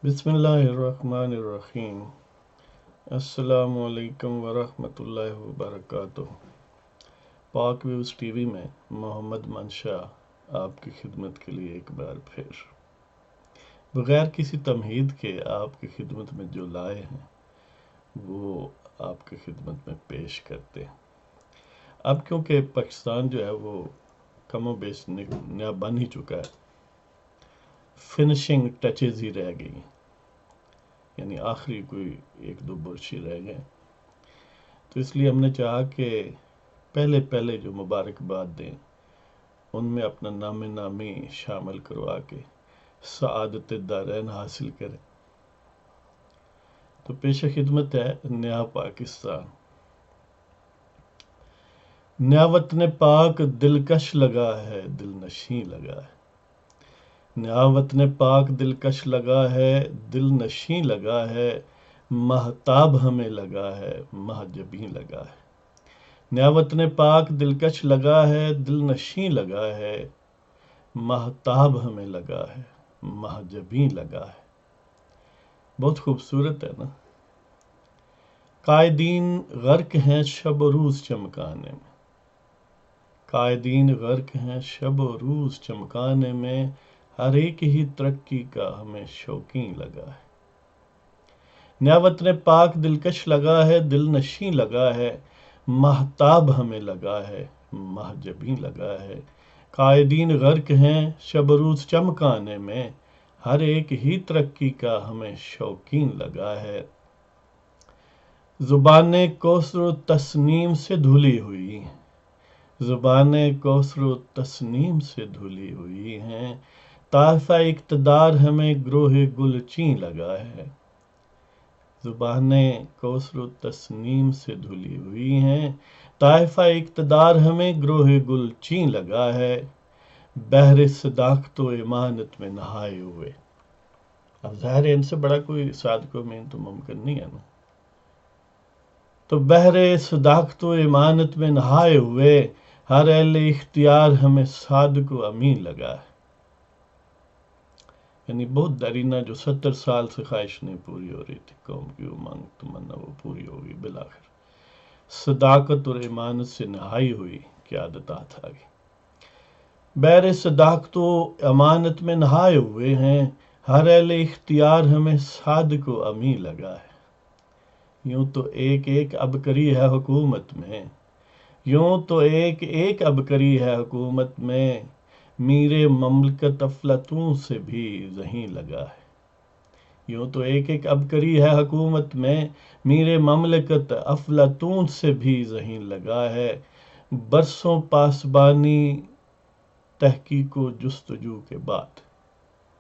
بسم اللہ الرحمن الرحیم۔ السلام علیکم ورحمۃ اللہ وبرکاتہ۔ پاک ویوز ٹی وی میں محمد منشا آپ کی خدمت کے لیے ایک بار پھر بغیر کسی تمہید کے آپ کی خدمت میں جو لائے ہیں وہ آپ کی خدمت میں پیش کرتے ہیں۔ اب کیونکہ پاکستان جو ہے وہ کم و بیش نیا بن ہی چکا ہے، فنشنگ ٹچز ہی رہ گئی ہیں، یعنی آخری کوئی ایک دو برشی رہ گئے، تو اس لیے ہم نے چاہا کہ پہلے جو مبارکباد دیں ان میں اپنا نام نامی شامل کروا کے سعادت دارین حاصل کریں۔ تو پیش خدمت ہے نیا پاکستان۔ نیا وطن پاک دلکش لگا ہے، دل نشیں لگا ہے۔ نیا وطن پاک دلکش لگا ہے، دل نشیں لگا ہے، مہتاب ہمیں لگا ہے، مہ جبیں لگا ہے۔ نیا وطن پاک دلکش لگا ہے، دل نشیں لگا ہے، مہتاب ہمیں لگا ہے، مہ جبیں لگا ہے۔ بہت خوبصورت ہے نا۔ قائدین غرق ہیں شب و روز چمکانے میں، قائدین غرق ہیں شب و روز چمکانے میں، ہر ایک ہی ترقی کا ہمیں شوقیں لگا ہے۔ نیا وطن پاک دلکش لگا ہے، دل نشیں لگا ہے، مہتاب ہمیں لگا ہے، مہ جبیں لگا ہے۔ قائدین غرق ہیں شب و روز چمکانے میں، ہر ایک ہی ترقی کا ہمیں شوقیں لگا ہے۔ زبانیں کوثر و تسنیم سے دھلی ہوئی ہیں، زبانیں کوثر و تسنیم سے دھلی ہوئی ہیں، طائفہ اقتدار ہمیں گروہ گلچیں لگا ہے۔ زبانیں کوثر و تسنیم سے دھلی ہوئی ہیں، طائفہ اقتدار ہمیں گروہ گلچیں لگا ہے، بحر صداقت و امانت میں نہائے ہوئے۔ اب ظاہر ہے ان سے بڑا کوئی صادق و امین تو ممکن نہیں ہے نا۔ تو بحر صداقت و امانت میں نہائے ہوئے، ہر اہل اختیار ہمیں صادق و امین لگا ہے۔ یعنی بہت درینہ جو 70 سال سے خواہش نہیں پوری ہو رہی تھی، قوم کی امنگ تمنا وہ پوری ہوگی بالآخر۔ صداقت اور امانت سے نہائی ہوئی قیادت ہاتھ آ گئی۔ بحر صداقت و امانت میں نہائے ہوئے ہیں، ہر اہل اختیار ہمیں صادق و امین لگا ہے۔ یوں تو ایک ایک عبقری ہے حکومت میں، یوں تو ایک ایک عبقری ہے حکومت میں، میر مملکت افلاطون سے بھی ذہین لگا ہے۔ یوں تو ایک ایک عبقری ہے حکومت میں، میر مملکت افلاطون سے بھی ذہین لگا ہے، برسوں پاسبانی تحقیق و جستجو کے بعد،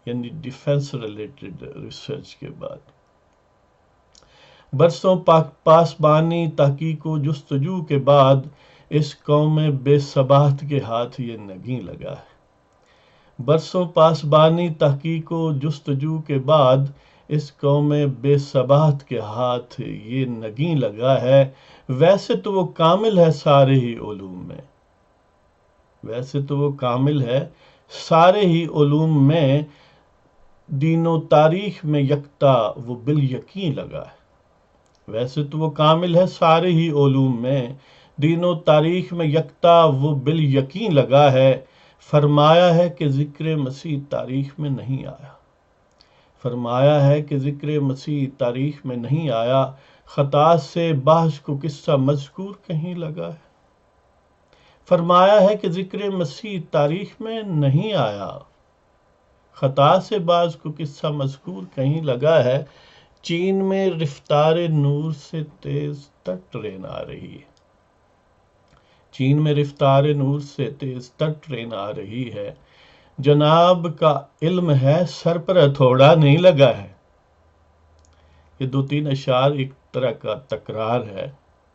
یعنی ڈیفنس ریلیٹڈ ریسرچ کے بعد، برسوں پاسبانی تحقیق و جستجو کے بعد، اس قوم بے ثبات کے ہاتھ یہ نگیں لگا ہے۔ برسوں پاسبانی تحقیق و جستجو کے بعد، اس قوم بے ثبات کے ہاتھ یہ نگیں لگا ہے، ویسے تو وہ کامل ہے سارے ہی علوم میں، ویسے تو وہ کامل ہے سارے ہی علوم میں، دین و تاریخ میں یکتا وہ بالیقین لگا ہے۔ ویسے تو وہ کامل ہے سارے ہی علوم میں، دین و تاریخ میں یکتا وہ بالیقین لگا ہے، فرمایا ہے کہ ذکر مسیح تاریخ میں نہیں آیا، فرمایا ہے کہ ذکر مسیح تاریخ میں نہیں آیا، خطا سے باز کو قصہ مذکور کہیں لگا ہے۔ فرمایا ہے کہ ذکر مسیح تاریخ میں نہیں آیا، خطا سے باز کو قصہ مذکور کہیں لگا ہے۔ چین میں رفتار نور سے تیز تر ٹرین آ رہی ہے، چین میں رفتار نور سے تیز تر ٹرین آ رہی ہے، جناب کا علم ہے سر پر ہتھوڑا نہیں لگا ہے۔ یہ دو تین اشعار ایک طرح کا تکرار ہے،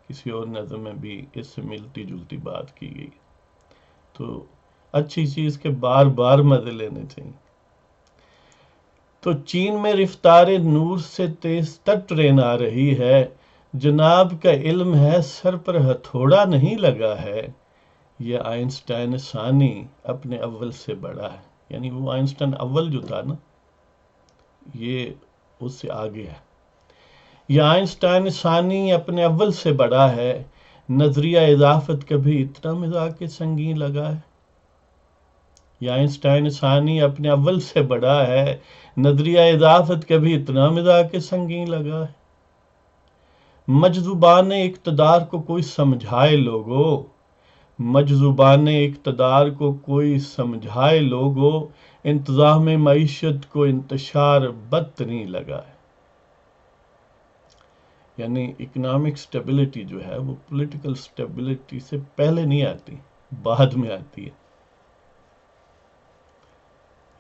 کسی اور نظم میں بھی اس سے ملتی جلتی بات کی گئی، تو اچھی چیز کے بار بار مزے لینے چاہیے۔ تو چین میں رفتار نور سے تیز تر ٹرین آ رہی ہے، جناب کا علم ہے سر پر ہتھوڑا نہیں لگا ہے، یہ آئنسٹائن ثانی اپنے اول سے بڑا ہے۔ یعنی وہ آئنسٹائن اول جو تھا نا، یہ اس سے آگے ہے۔ یا آئنسٹائن ثانی اپنے اول سے بڑا ہے، نظریہ اضافت کبھی اتنا مزاح کے سنگین لگا ہے۔ یا آئنسٹائن ثانی اپنے اول سے بڑا ہے، نظریہ اضافت کبھی اتنا مزاح کے سنگین لگا ہے۔ مجذوبان اقتدار کو کوئی سمجھائے لوگو، مجذوبان اقتدار کو کوئی سمجھائے لوگو، انتظام معیشت کو انتشار بدترین لگا ہے۔ یعنی اکنامک سٹیبلٹی جو ہے وہ پولیٹیکل سٹیبلٹی سے پہلے نہیں آتی، بعد میں آتی ہے۔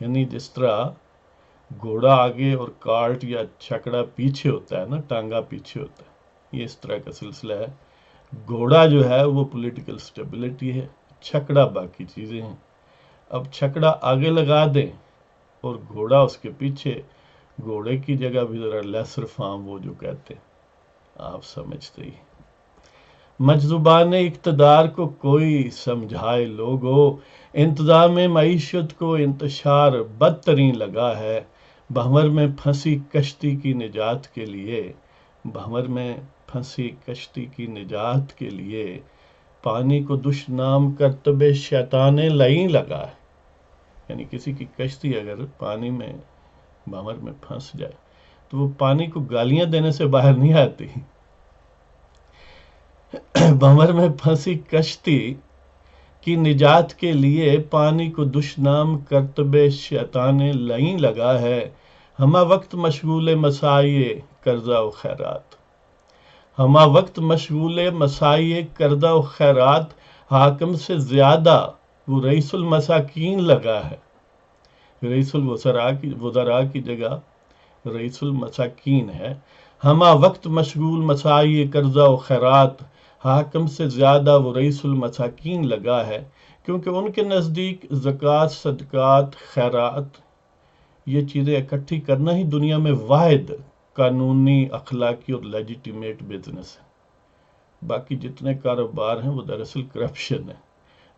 یعنی جس طرح گھوڑا آگے اور کارٹ یا چھکڑا پیچھے ہوتا ہے نا، ٹانگا پیچھے ہوتا ہے، یہ اس طرح کا سلسلہ ہے۔ گھوڑا جو ہے وہ پولیٹیکل سٹیبلٹی ہے، چھکڑا باقی چیزیں ہیں۔ اب چھکڑا آگے لگا دیں اور گھوڑا اس کے پیچھے، گھوڑے کی جگہ بھی ذرا لیسر فارم وہ جو کہتے ہیں، آپ سمجھتے ہی۔ مجذوبان اقتدار کو کوئی سمجھائے لوگو، انتظام معیشت کو انتشار بدترین لگا ہے۔ بھنور میں پھنسی کشتی کی نجات کے لیے، بھنور میں پھنسی کشتی کی نجات کے لیے، پانی کو دشنام کرتب شیطان لعین لگا ہے۔ یعنی کسی کی کشتی اگر پانی میں بھنور میں پھنس جائے تو وہ پانی کو گالیاں دینے سے باہر نہیں آتی۔ بھنور میں پھنسی کشتی کی نجات کے لیے، پانی کو دشنام کرتب شیطان لعین لگا ہے۔ ہمہ وقت مشغول مساعی قرضہ و خیرات، ہمہ وقت مشغول مساعی قرضہ و خیرات، حاکم سے زیادہ وہ رئیس المساکین لگا ہے۔ رئیس الوزراء کی جگہ رئیس المساکین ہے۔ ہمہ وقت مشغول مساعی قرضہ و خیرات، حاکم سے زیادہ وہ رئیس المساکین لگا ہے، کیونکہ ان کے نزدیک زکوٰۃ، صدقات، خیرات، یہ چیزیں اکٹھی کرنا ہی دنیا میں واحد قانونی، اخلاقی اور لیجیٹیمیٹ بزنس ہے۔ باقی جتنے کاروبار ہیں وہ دراصل کرپشن ہے۔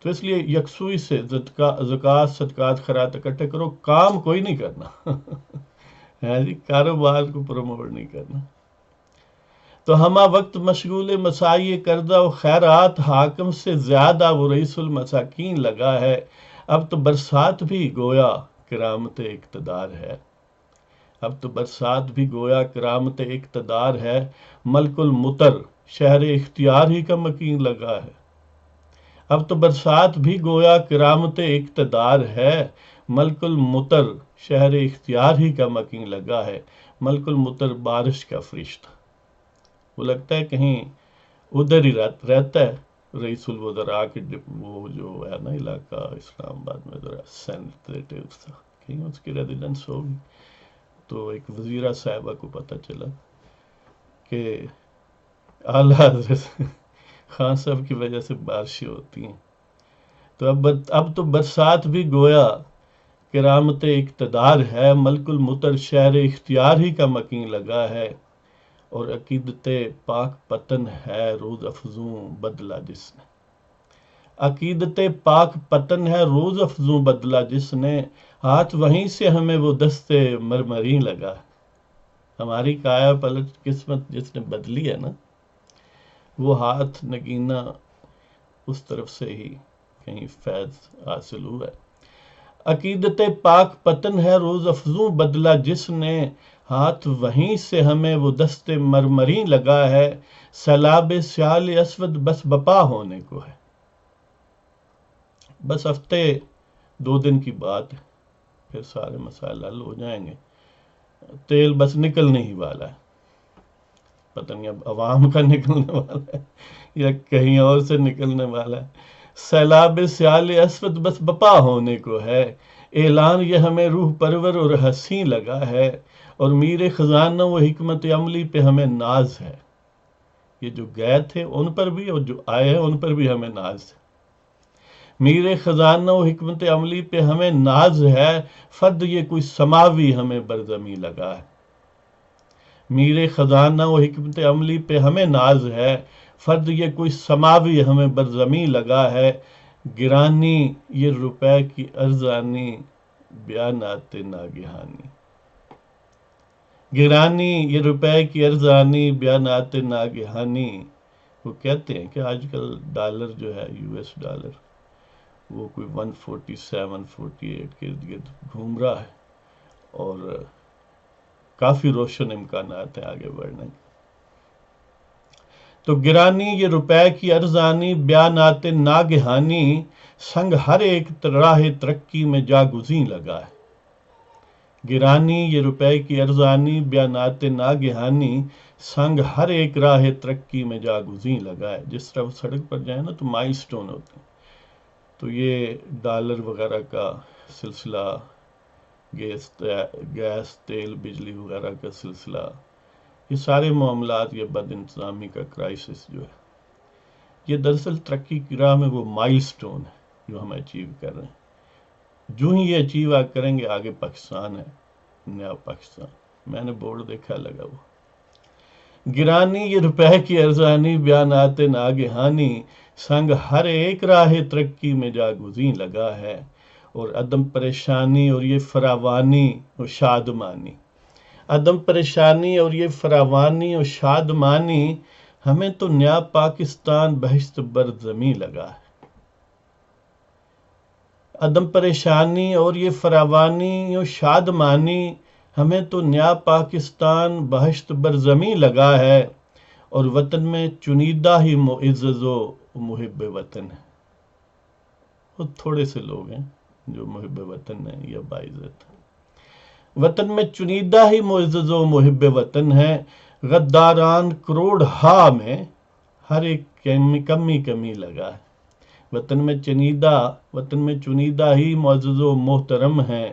تو اس لیے یکسوئی سے زکوٰۃ، صدقات، خیرات اکٹھے کرو، کام کوئی نہیں کرنا، کاروبار کو پروموٹ نہیں کرنا۔ تو ہمہ وقت مشغول مساعی قرضہ و خیرات، حاکم سے زیادہ وہ رئیس المساکین لگا ہے۔ اب تو برسات بھی گویا کرامت اقتدار ہے، اب تو برسات بھی گویا کرامت اقتدار ہے، ملک المطر شہر اختیار ہی کا مکین لگا ہے۔ اب تو برسات بھی گویا کرامت اقتدار ہے، ملک المطر شہر اختیار ہی کا مکین لگا ہے۔ ملک المطر بارش کا فرشتہ، وہ لگتا ہے کہیں ادھر ہی رہتا ہے۔ رئیس الوزراء کے وہ جو ہے نا علاقہ اسلام آباد میں ذرا سینسیٹیو تھا، کہیں اس کی ریزیڈنس ہوگی۔ تو ایک وزیرہ صاحبہ کو پتہ چلا کہ اعلیٰ حضرت خان صاحب کی وجہ سے بارشیں ہوتی ہیں۔ تو اب تو برسات بھی گویا کرامت اقتدار ہے، ملک المطر شہر اختیار ہی کا مکین لگا ہے، اور عقیدت پاک پتن ہے روز افزوں بدلہ جس نے، عقیدت پاک پتن ہے روز افزوں بدلہ جس نے، ہاتھ وہیں سے ہمیں وہ دستے مرمرین لگا۔ ہماری کایا پلٹ قسمت جس نے بدلی ہے نا، وہ ہاتھ نگینہ اس طرف سے ہی کہیں فیض حاصل ہوا ہے۔ عقیدت پاک پتن ہے روز افزوں بدلہ جس نے، ہاتھ وہیں سے ہمیں وہ دست مرمرین لگا ہے، سیلاب سیال اسود بس بپا ہونے کو ہے۔ بس ہفتے 2 دن کی بات ہے، پھر سارے مسائل حل ہو جائیں گے۔ تیل بس نکلنے ہی والا ہے، پتہ نہیں اب عوام کا نکلنے والا ہے یا کہیں اور سے نکلنے والا ہے۔ سیلاب سیال اسود بس بپا ہونے کو ہے، اعلان یہ ہمیں روح پرور اور حسین لگا ہے، اور میر خزانہ و حکمت عملی پہ ہمیں ناز ہے۔ یہ جو گئے تھے ان پر بھی اور جو آئے ہیں ان پر بھی ہمیں ناز ہے۔ میر خزانہ و حکمت عملی پہ ہمیں ناز ہے، فرد یہ کوئی سماوی ہمیں برزمی لگا ہے۔ میر خزانہ و حکمت عملی پہ ہمیں ناز ہے، فرد یہ کوئی سماوی ہمیں برزمی لگا ہے، گرانی یہ روپے کی ارزانی بیانات ناگہانی۔ گرانی یہ روپے کی ارزانی بیانات ناگہانی. وہ کہتے ہیں کہ آج کل ڈالر جو ہے US ڈالر وہ کوئی 147 48 کے ارد گرد گھوم رہا ہے اور کافی روشن امکانات ہیں آگے بڑھنے کے. تو گرانی یہ روپے کی ارزانی بیانات ناگہانی سنگ ہر ایک راہ ترقی میں جاگزیں لگا ہے. گرانی یہ روپے کی ارزانی بیانات ناگہانی سنگ ہر ایک راہ ترقی میں جاگزیں لگا ہے. جس طرح وہ سڑک پر جائیں نا تو مائل سٹون ہوتے ہیں. تو یہ ڈالر وغیرہ کا سلسلہ، گیس تیل بجلی وغیرہ کا سلسلہ، یہ سارے معاملات، یہ بد انتظامی کا کرائسس جو ہے، یہ دراصل ترقی کی راہ میں وہ مائل سٹون ہے جو ہم اچیو کر رہے ہیں. جو ہی یہ اچیو کریں گے آگے پاکستان ہے، نیا پاکستان. میں نے بورڈ دیکھا لگا وہ گرانی یہ روپے کی ارزانی بیانات ناگہانی سنگ ہر ایک راہ ترقی میں جاگزیں لگا ہے. اور عدم پریشانی اور یہ فراوانی اور شادمانی، عدم پریشانی اور یہ فراوانی اور شادمانی ہمیں تو نیا پاکستان بہشت بر زمیں لگا ہے. عدم پریشانی اور یہ فراوانی اور شادمانی ہمیں تو نیا پاکستان بہشت بر زمیں لگا ہے. اور وطن میں چنیدہ ہی معزز و محب وطن ہے. وہ تھوڑے سے لوگ ہیں جو محب وطن ہیں یا باعزت ہیں. وطن میں چنیدہ ہی معزز و محب وطن ہے. غداران کروڑ ہا میں ہر ایک کمی لگا ہے. وطن میں چنیدہ ہی معزز و محترم ہے.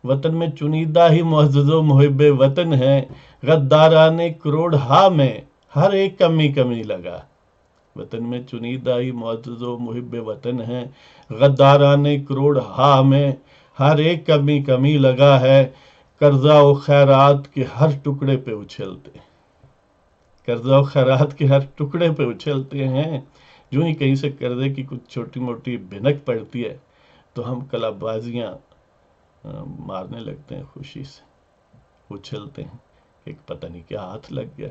وطن میں چنیدہ ہی معزز و محب وطن ہے. غداران کروڑ ہا میں ہر ایک کمی لگا. وطن میں چنیدہ ہی معزز و محب وطن ہے. غداران کروڑ ہا میں ہر ایک کمی لگا ہے. قرضہ و خیرات کے ہر ٹکڑے پہ اچھلتے ہیں. قرضہ و خیرات کے ہر ٹکڑے پہ اچھلتے ہیں. جو ہی کہیں سے قرضے کی کچھ چھوٹی موٹی بھنک پڑتی ہے تو ہم کلاب بازیاں مارنے لگتے ہیں، خوشی سے اچھلتے ہیں، ایک پتہ نہیں کیا ہاتھ لگ گیا.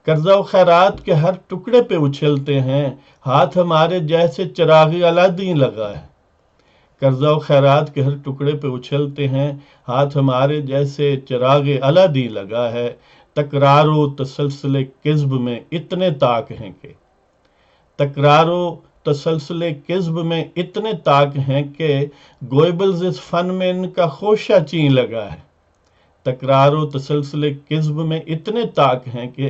قرضہ و خیرات کے ہر ٹکڑے پہ اچھلتے ہیں. ہاتھ ہمارے جیسے چراغ علادین لگا ہے. قرضہ و خیرات کے ہر ٹکڑے پہ اچھلتے ہیں. ہاتھ ہمارے جیسے چراغ علادین لگا ہے. تکرار و تسلسل کذب میں اتنے طاق ہیں کہ تکرار و تسلسل کذب میں اتنے طاق ہیں کہ گوئبلز اس فن میں ان کا خوشہ چین لگا ہے. تکرار و تسلسل کذب میں اتنے طاق ہیں کہ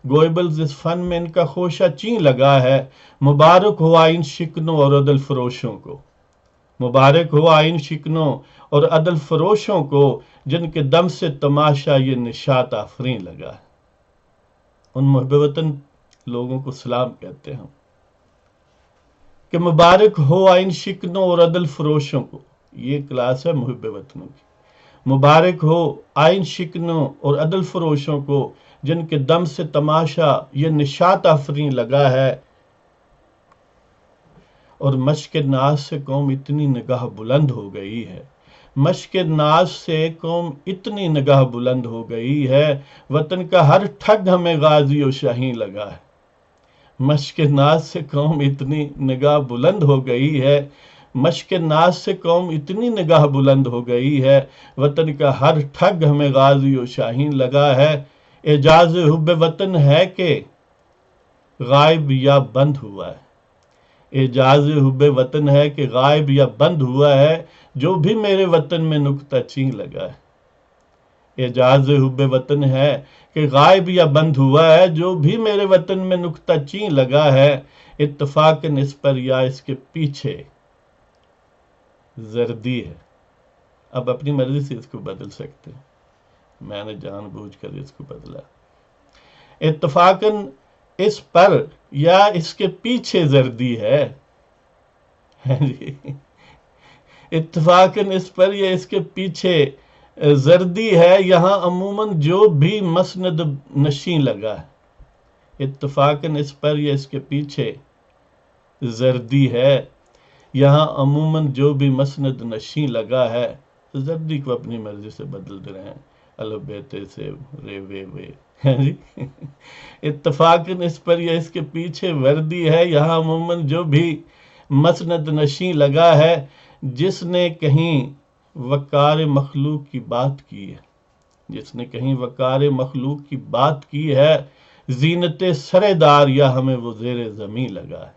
گوئبلز اس فن میں ان کا خوشہ چین لگا ہے. مبارک ہوا ان شکنوں اور عدل فروشوں کو. مبارک ہوا ان شکنوں اور عدل فروشوں کو جن کے دم سے تماشا یہ نشاط آفرین لگا ہے. ان محب وطن لوگوں کو سلام کہتے ہیں کہ مبارک ہو ان شکنوں اور عدل فروشوں کو. یہ کلاس ہے محب وطنوں کی. مبارک ہو آئین شکنوں اور عدل فروشوں کو جن کے دم سے تماشا یہ نشاط آفرین لگا ہے. اور مشق ناز سے قوم اتنی نگاہ بلند ہو گئی ہے. مشق ناز سے قوم اتنی نگاہ بلند ہو گئی ہے. وطن کا ہر ٹھگ ہمیں غازی و شاہین لگا ہے. مشق ناز سے قوم اتنی نگاہ بلند ہو گئی ہے. مشق ناز سے قوم اتنی نگاہ بلند ہو گئی ہے. وطن کا ہر ٹھگ ہمیں غازی و شاہین لگا ہے. اعجاز حب وطن ہے کہ غائب یا بند ہوا ہے. اعجاز حب وطن ہے کہ غائب یا بند ہوا ہے. جو بھی میرے وطن میں نکتہ چین لگا ہے. اعجاز حب وطن ہے کہ غائب یا بند ہوا ہے. جو بھی میرے وطن میں نکتہ چین لگا ہے. اتفاقاً اس پر یا اس کے پیچھے زردی ہے. اب اپنی مرضی سے اس کو بدل سکتے ہیں. میں نے جان بوجھ کر اس کو بدلا. اتفاقاً اس پر یا اس کے پیچھے زردی ہے. اتفاقاً اس پر یا اس کے پیچھے زردی ہے. یہاں عموماً جو بھی مسند نشین لگا ہے. اتفاقاً اس پر یا اس کے پیچھے زردی ہے. یہاں عموماً جو بھی مسند نشین لگا ہے. زردی کو اپنی مرضی سے بدل دے رہے ہیں. البیتے سے رے وے وے. اتفاقاً اس پر یا اس کے پیچھے وردی ہے یہاں عموماً جو بھی مسند نشیں لگا ہے جس نے کہیں وقار مخلوق کی بات کی ہے، جس نے کہیں وقار مخلوق کی بات کی ہے، زینت سردار یا ہمیں وہ زیر زمین لگا ہے.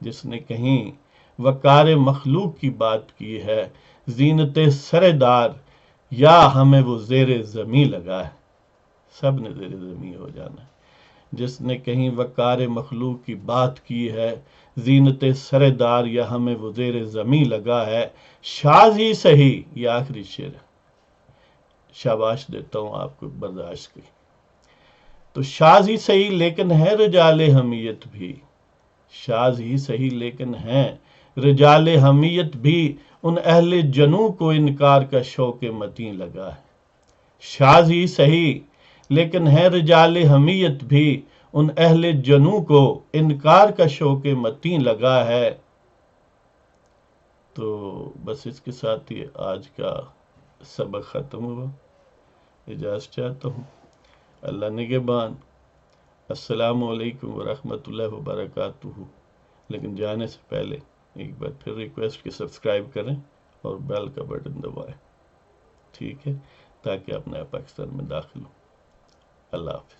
جس نے کہیں وقار مخلوق کی بات کی ہے، زینت سردار یا ہمیں وہ زیر زمین لگا ہے. سب نے زیر زمین ہو جانا ہے. جس نے کہیں وقار مخلوق کی بات کی ہے، زینت سردار یا ہمیں وہ زیر زمین لگا ہے. شاذ ہی صحیح، یہ آخری شعر ہے، شاباش دیتا ہوں آپ کو برداشت کی. تو شاذ ہی صحیح لیکن ہے رجال حمیت بھی، شاذ ہی صحیح لیکن ہے رجال حمیت بھی، ان اہل جنوں کو انکار کا شوق متین لگا ہے. شاذ ہی صحیح لیکن ہے رجال حمیت بھی، ان اہل جنوں کو انکار کا شوق متین لگا ہے. تو بس اس کے ساتھ ہی آج کا سبق ختم ہوا. اجازت چاہتا ہوں. اللہ نگہبان. السلام علیکم ورحمۃ اللہ وبرکاتہ. لیکن جانے سے پہلے ایک بار پھر ریکویسٹ کہ سبسکرائب کریں اور بیل کا بٹن دبائیں، ٹھیک ہے، تاکہ آپ نیا پاکستان میں داخل ہوں. اللہ حافظ.